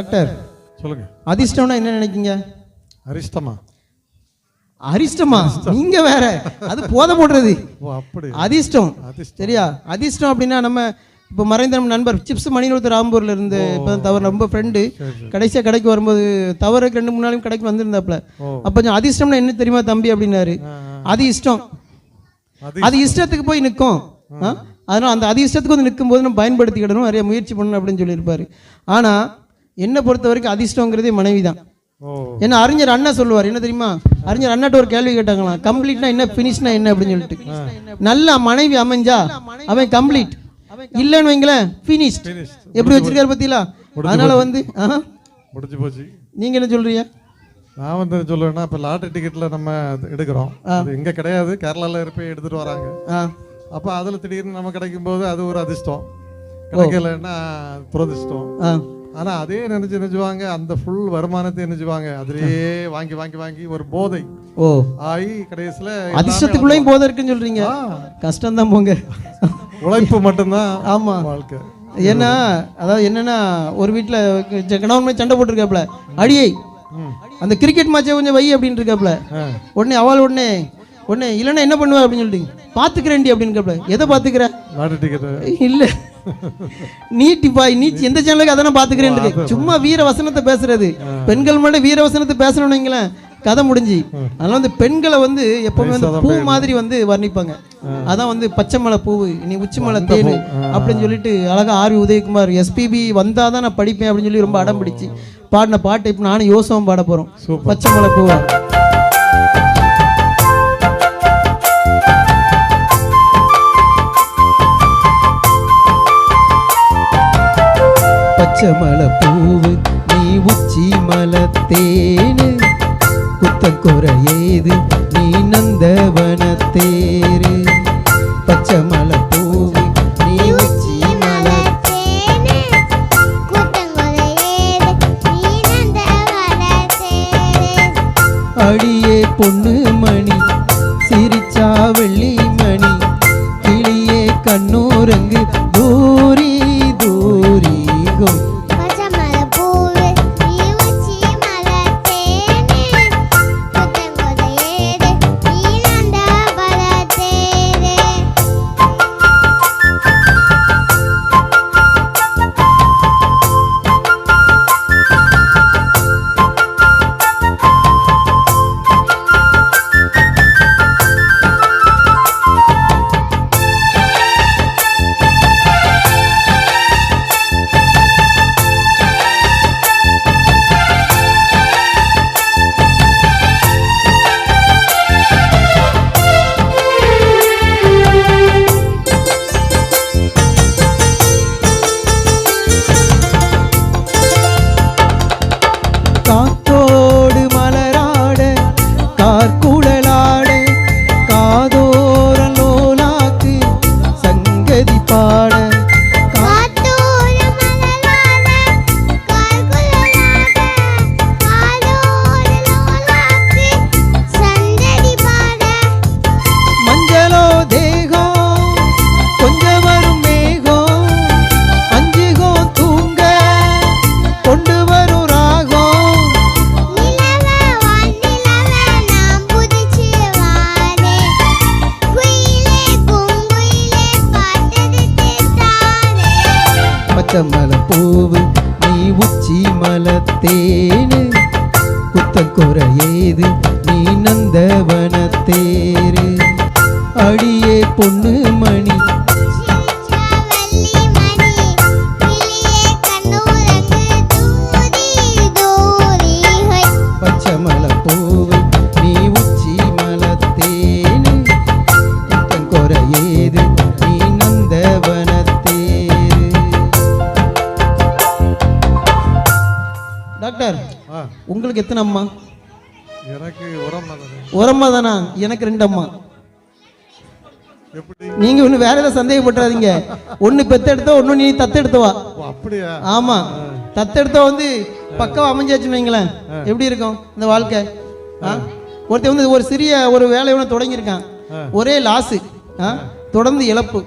Doctor சொல்லுங்க. அதிர்ஷ்டம்னா என்ன நினைக்கீங்க? அரிஷ்டமா? அரிஷ்டமா? நீங்க வேற, அது போத போடுறது. அப்படி அதிர்ஷ்டம் சரியா? அதிர்ஷ்டம் அப்படின்னா நம்ம இப்போ மறைந்த நண்பர் சிப்ஸ் மணின்னு ஒருத்தர் ராம்பூர்ல இருந்து இப்போ தவறு ரொம்ப ஃப்ரெண்டு கடைசியாக கடைக்கு வரும்போது தவறுக்கு 2-3 நாளைக்கு கடைக்கு வந்திருந்தாப்புல. அப்போ கொஞ்சம் அதிர்ஷ்டம்னா என்ன தெரியுமா தம்பி அப்படின்னாரு. அது இஷ்டம், அது இஷ்டத்துக்கு போய் நிற்கும். அதனால் அந்த அதிர்ஷ்டத்துக்கு வந்து நிற்கும் போது நம்ம பயன்படுத்திக்கிடணும், நிறைய முயற்சி பண்ணணும் அப்படின்னு சொல்லியிருப்பாரு. ஆனால் என்னை பொறுத்த வரைக்கும் அதிர்ஷ்டங்கிறதே மனைவி தான். ஏன்னா அறிஞர் அண்ணா சொல்லுவார் என்ன தெரியுமா? அறிஞர் அண்ணாட்ட ஒரு கேள்வி கேட்டாங்களாம், கம்ப்ளீட்னா என்ன, ஃபினிஷ்னா என்ன அப்படின்னு சொல்லிட்டு. நல்ல மனைவி அமைஞ்சா அவன் கம்ப்ளீட், இல்லைன்னு வைங்களேன் ஃபினிஷ். எப்படி வச்சிருக்காரு பத்தியில? அதனால வந்து முடிஞ்சு போச்சு. நீங்க என்ன சொல்றீங்க? நான் வந்து சொல்லுவேன்னா இப்போ லாட்டரி டிக்கெட்ல நம்ம எடுக்கிறோம், அது இங்கே கிடையாது, கேரளாவில் போய் எடுத்துட்டு வராங்க. அப்போ அதில் திடீர்னு நம்ம கிடைக்கும் போது அது ஒரு அதிர்ஷ்டம், கிடைக்கலன்னா துரதிர்ஷ்டம். ஆனால் அதே நினைச்சுவாங்க, அந்த ஃபுல் வருமானத்தை நினைச்சுவாங்க அதிலேயே வாங்கி வாங்கி வாங்கி ஒரு போதை ஆகி கடைசியில் அதிர்ஷ்டத்துக்குள்ளேயும் போதை இருக்குன்னு சொல்றீங்க. கஷ்டம் தான் போங்க, உழைப்பு மட்டும்தான் ஆமா வாழ்க்கை. ஏன்னா அதாவது என்னன்னா ஒரு வீட்டில் கணவன் சண்டை போட்டிருக்காப்புல, அடியை அந்த கிரிக்கெட் மேட்சை கொஞ்சம் வை அப்படின்னு இருக்காப்புல. உடனே அவள் உடனே இல்லைன்னா என்ன பண்ணுவ அப்படின்னு சொல்லிட்டு பாத்துக்கிறேன்டி அப்படின்னு கேப்பல. எதை பாத்துக்கிற? இல்ல நீட்டிப்பாய் நீ எந்த சேனலுக்கு அதான பாத்துக்கிறேன். சும்மா வீர வசனத்தை பேசுறது, பெண்கள் மட்டும் வீர வசனத்தை பேசணும்னு வைங்களேன் கதை முடிஞ்சு. அதனால வந்து பெண்களை வந்து எப்பவுமே வந்து பூ மாதிரி வந்து வர்ணிப்பாங்க. அதான் வந்து பச்சை மலை பூவு, நீ உச்சி மலை தேனு அப்படின்னு சொல்லிட்டு அழகா ஆர்வி உதயகுமார் எஸ்பிபி வந்தாதான் நான் படிப்பேன் அப்படின்னு சொல்லி ரொம்ப அடம் பிடிச்சு பாடின பாட்டு இப்போ நானும் யோசவும் பாட போறோம். பச்சை மலை பூவா. பச்சை மலை பூவு நீ உச்சி மலை தேனு, குத்தம் குறையேது நீ நந்தவனத்தேரு. பச்சை மலை பூவு நீ உச்சி மலை தேனு, குத்தம் குறையேது நீ நந்தவனத்தேரு. அடியே பொண்ணு மணி சிரிச்சா வெள்ளி மணி, கிளியே கண்ணூரங்கு தூரி தூரி கோய். காத்தோடு மலராட கார்குழலாட காதோரலோலாக்கு சங்கதி பாட. மஞ்சளோ தேகம் கொஞ்சம் வரும் மேகம், அஞ்சுகோ தூங்க கொண்டு வரும் ராகம். பச்சை மலை பூவு நீ உச்சி மலை தேனு, குத்தம் குறையேது நீ நந்தவனத்தேரு. அடியே பொண்ணு மணி பச்சை மலை பூவு நீ உச்சி மலை தேனு, குத்தம் குறையேது நீ நந்தவனத்தேரு. டாக்டர் உங்களுக்கு எத்தனை அம்மா? எனக்கு ஒரு அம்மா தானா? எனக்கு 2 அம்மா. நீங்க ஒண்ணு வேற ஏதாவது சந்தேகப்படாதீங்க. ஒண்ணு பெத்தெடுத்தா ஒண்ணு நீ தத்தெடுத்தவா. அப்படியா? ஆமா, தத்தெடுத்தா வந்து பக்கம் அமைஞ்சாச்சுன்னு வைங்களேன் எப்படி இருக்கும் இந்த வாழ்க்கை. ஒருத்தர் வந்து ஒரு சிறிய ஒரு வேலையை ஒன்று தொடங்கியிருக்கான், ஒரே லாஸு, தொடர்ந்து இழப்பு.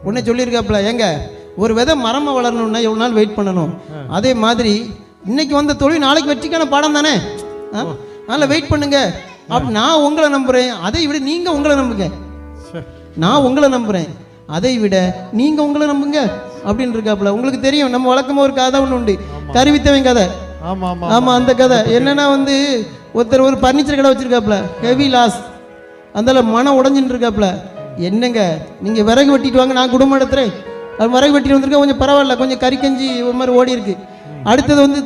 உடனே சொல்லியிருக்காப்புல, ஏங்க ஒரு விதை மரமாக வளரணும்னா எவ்வளோ நாள் வெயிட் பண்ணணும், அதே மாதிரி இன்னைக்கு வந்த தோல்வி நாளைக்கு வெற்றிக்கான பாடம் தானே. அதனால் வெயிட் பண்ணுங்க. அப்படி நான் உங்களை நம்புகிறேன், அதை விட நீங்கள் உங்களை நம்புங்க. நான் உங்களை நம்புகிறேன், அதை விட நீங்கள் உங்களை நம்புங்க அப்படின்னு இருக்காப்புல. உங்களுக்கு தெரியும், நம்ம வழக்கமாக ஒரு கதை ஒன்று உண்டு, கருவித்தவன் கதை. ஆமாம், அந்த கதை என்னன்னா வந்து ஒருத்தர் ஒரு பர்னிச்சர் கடை வச்சிருக்காப்புல, ஹெவி லாஸ். அதனால மனம் உடஞ்சின்னு இருக்காப்புல. என்னங்க நீங்கள் விறகு வெட்டிட்டு வாங்க, நான் குடும்பம் எடுத்துறேன். அது விறகு வெட்டிட்டு வந்திருக்கேன், கொஞ்சம் பரவாயில்ல, கொஞ்சம் கறிக்கஞ்சி ஒரு மாதிரி ஓடி இருக்கு. அடுத்தது வந்து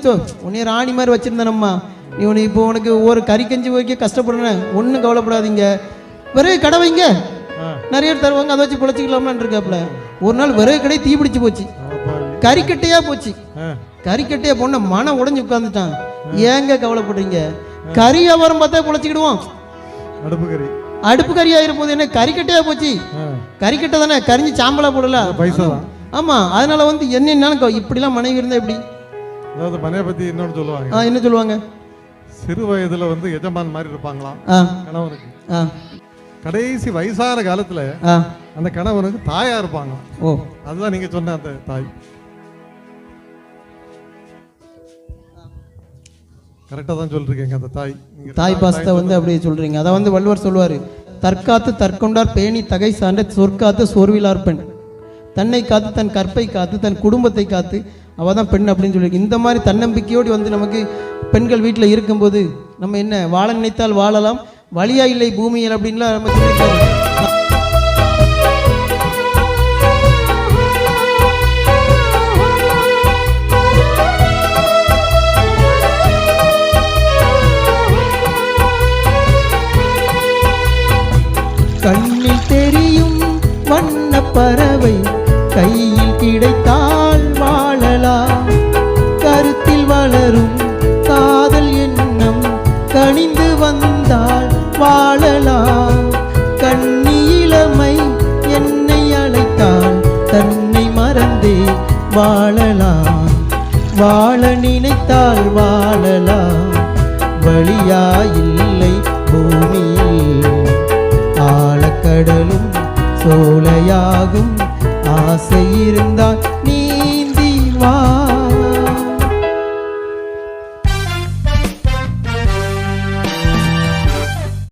உன்னைய ராணி மாதிரி வச்சிருந்தேனம்மா, நீ உனக்கு இப்போ உனக்கு ஒரு கறிக்கஞ்சி வைக்க கஷ்டப்படுறேன், ஒன்றும் கவலைப்படாதீங்க, விறகு கடை வைங்க, நிறைய தருவாங்க, அதை வச்சு பிழைச்சிக்கலாம்னு இருக்காப்புல. ஒரு நாள் விறகு கடை தீ பிடிச்சி போச்சு, கறிக்கட்டையா போச்சு. கறிக்கட்டையா போன மனம் உடஞ்சி உட்காந்துட்டான். ஏங்க கவலைப்படுறீங்க, கறி வியாபாரம் பார்த்தா பிழைச்சிக்கிடுவோம், அடுப்பு கறி ஆயிரம் போது என்ன கறிக்கட்டையா போச்சு, கறிக்கட்டை தானே, கரிஞ்சு சாம்பலா போடல. ஆமா, அதனால வந்து என்னன்னாலும் இப்படிலாம் மனைவி இருந்தா எப்படி. அதாவது மனைவி பத்தி இன்னொன்னு சொல்லுவாங்க. என்ன சொல்லுவாங்க, சிறு வயதுல வந்து எஜமான் மாதிரி இருப்பாங்களாம் கணவனுக்கு. கடைசி வயசான காலத்துல அந்த கணவனுக்கு தாயா இருப்பாங்க. ஓ, அதுதான் நீங்க சொன்ன அந்த தாய். கரெக்டா தான் சொல்றீங்க. அந்த தாய் பாசத்தை வந்து அப்படியே சொல்றீங்க. அதை வந்து வள்ளுவர் சொல்லுவாரு, தற்காத்து தற்கொண்டார் பேணி தகை சான்ற சொற்காத்து சோர்விலார் பெண், தன்னை காத்து தன் கற்பை காத்து தன் குடும்பத்தை காத்து அவள் தான் பெண் அப்படின்னு சொல்லியிருக்கு. இந்த மாதிரி தன்னம்பிக்கையோடு வந்து நமக்கு பெண்கள் வீட்டில் இருக்கும்போது நம்ம என்ன வாழ நினைத்தால் வாழலாம், வழியா இல்லை பூமியில் அப்படின்லாம் நம்ம சொல்லியிருக்கோம். கண்ணில் தெரியும் வண்ண பறவை கையில் கிடைத்தால் வாழலாம், கருத்தில் வளரும் காதல் எண்ணம் கனிந்து வந்தால் வாழலாம், கண்ணி இளமை என்னை அழைத்தால் தன்னை மறந்தே வாழலாம், வாழ நினைத்தால் வாழலாம், வழியாயில்லை பூமியில், ஆழக்கடலும் சோலையாகும், ஆசை இருந்தால்